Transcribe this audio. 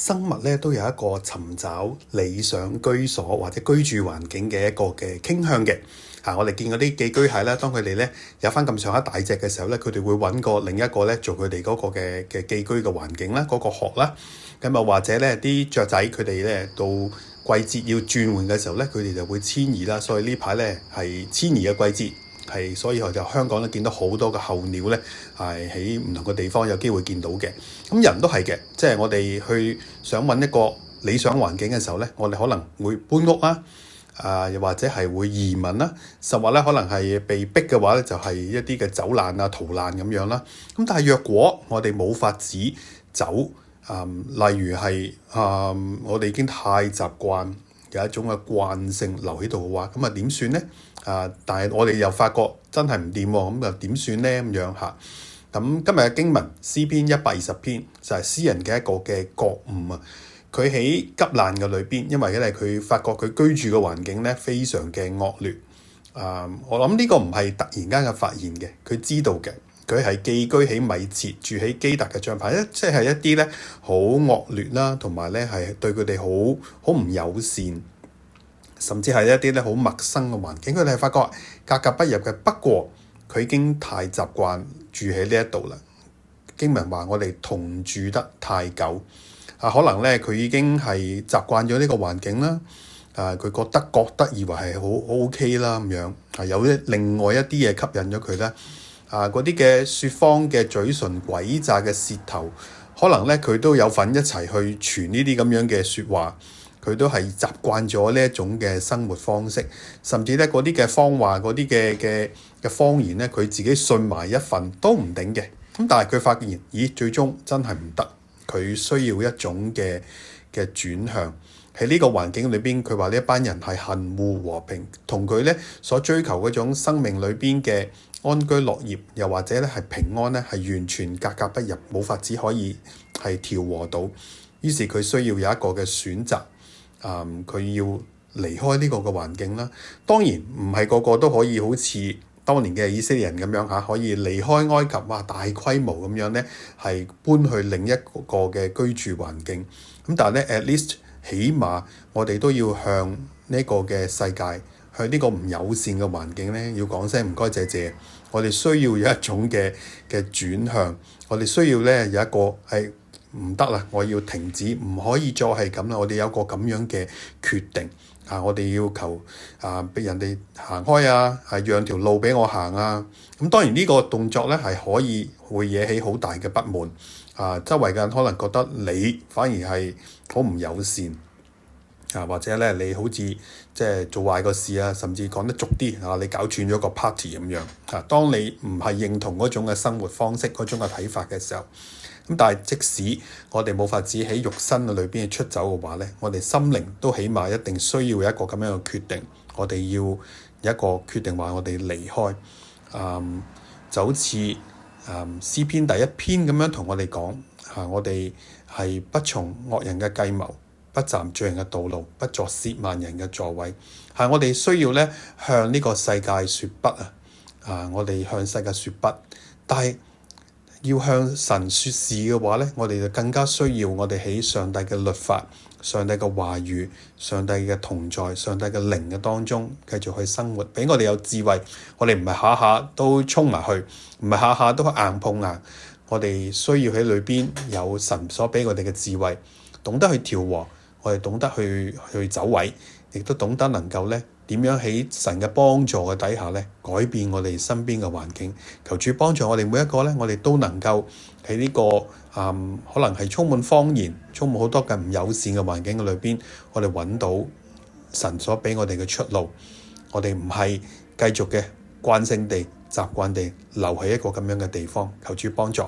生物咧都有一個尋找理想居所或者居住環境嘅一個嘅傾向嘅。我哋見嗰啲寄居蟹咧，當佢哋咧有翻咁上下大隻嘅時候咧，佢哋會揾個另一個咧做佢哋嗰個嘅寄居嘅環境啦，嗰個殼啦。咁啊或者咧啲雀仔佢哋咧到季節要轉換嘅時候咧，佢哋就會遷移啦。所以呢排咧係遷移嘅季節。所以我就香港咧見到好多嘅候鳥咧，係喺唔同嘅地方有機會見到嘅。咁人都係嘅，即係我哋去想揾一個理想環境嘅時候咧，我哋可能會搬屋啦，又或者係會移民啦，甚或咧可能係被逼嘅話咧，就係一啲嘅走難啊、逃難咁樣啦。咁但係若果我哋冇法子走，例如係我哋已經太習慣有一種嘅慣性留喺度嘅話，咁啊點算咧？但係我哋又發覺真係唔掂喎，咁又點算咧？咁樣嚇。咁今日嘅經文詩篇120篇就係詩人嘅一個嘅覺悟啊。佢喺急難嘅裏邊，因為咧佢發覺佢居住嘅環境咧非常嘅惡劣。我諗呢個唔係突然間嘅發現嘅，佢知道嘅。佢係寄居喺米設，住喺基達嘅帳棚，即係一啲咧好惡劣啦，同埋咧係對佢哋好唔友善。甚至係一啲咧好陌生嘅環境，佢哋係發覺格格不入嘅。不過佢已經太習慣住喺呢一度啦。經文話我哋同住得太久，可能咧佢已經係習慣咗呢個環境啦。佢覺得以為係好 OK 啦咁樣。有另外一啲嘢吸引咗佢咧。嗰啲嘅説謊嘅嘴唇、詭詐嘅舌頭，可能咧佢都有份一齊去傳呢啲咁樣嘅説話。佢都係習慣咗呢一種嘅生活方式，甚至咧嗰啲嘅謊話、嗰啲嘅謊言咧，佢自己信埋一份都唔頂嘅。咁但係佢發現，最終真係唔得，佢需要一種嘅轉向。喺呢個環境裏邊，佢話呢一班人係恨惡和平，同佢咧所追求嗰種生命裏邊嘅安居樂業，又或者咧係平安咧，係完全格格不入，冇法子可以係調和到。於是佢需要有一個嘅選擇。佢要離開呢個嘅環境啦。當然唔係個個都可以好似當年嘅以色列人咁樣可以離開埃及，大規模咁樣咧係搬去另一個嘅居住環境。咁但係咧 at least 起碼我哋都要向呢個嘅世界，向呢個唔友善嘅環境咧，要講聲唔該謝謝。我哋需要有一種嘅轉向，我哋需要咧有一個係唔得啦，我要停止，唔可以再係咁啦。我哋有個咁樣嘅決定我哋要求俾人哋行開係讓條路俾我行啊。咁當然呢個動作咧係可以會惹起好大嘅不滿周圍嘅人可能覺得你反而係好唔友善或者咧你好似即係做壞個事甚至講得俗啲你搞串咗個 party 咁樣當你唔係認同嗰種嘅生活方式、嗰種嘅睇法嘅時候。咁但係即使我哋冇法子喺肉身嘅裏邊出走嘅話咧，我哋心靈都起碼一定需要有一個咁樣嘅決定。我哋要有一個決定話我哋離開。就好似詩篇第1篇咁樣同我哋講我哋係不從惡人嘅計謀，不站罪人嘅道路，不坐褻慢人嘅座位。我哋需要咧向呢個世界説不我哋向世界説不，但係要向神説是嘅話咧，我哋就更加需要我哋喺上帝嘅律法、上帝嘅話語、上帝嘅同在、上帝嘅靈嘅當中繼續去生活，俾我哋有智慧。我哋唔係下下都衝埋去，唔係下下都硬碰硬。我哋需要喺裏邊有神所俾我哋嘅智慧，懂得去調和，我哋懂得去走位，亦都懂得能夠咧點樣喺神嘅幫助嘅底下咧改變我哋身邊嘅環境。求主幫助我哋每一個咧，我哋都能夠喺呢個可能係充滿謊言、充滿好多嘅唔友善嘅環境嘅裏邊，我哋揾到神所俾我哋嘅出路。我哋唔係繼續嘅慣性地、習慣地留喺一個咁樣嘅地方。求主幫助。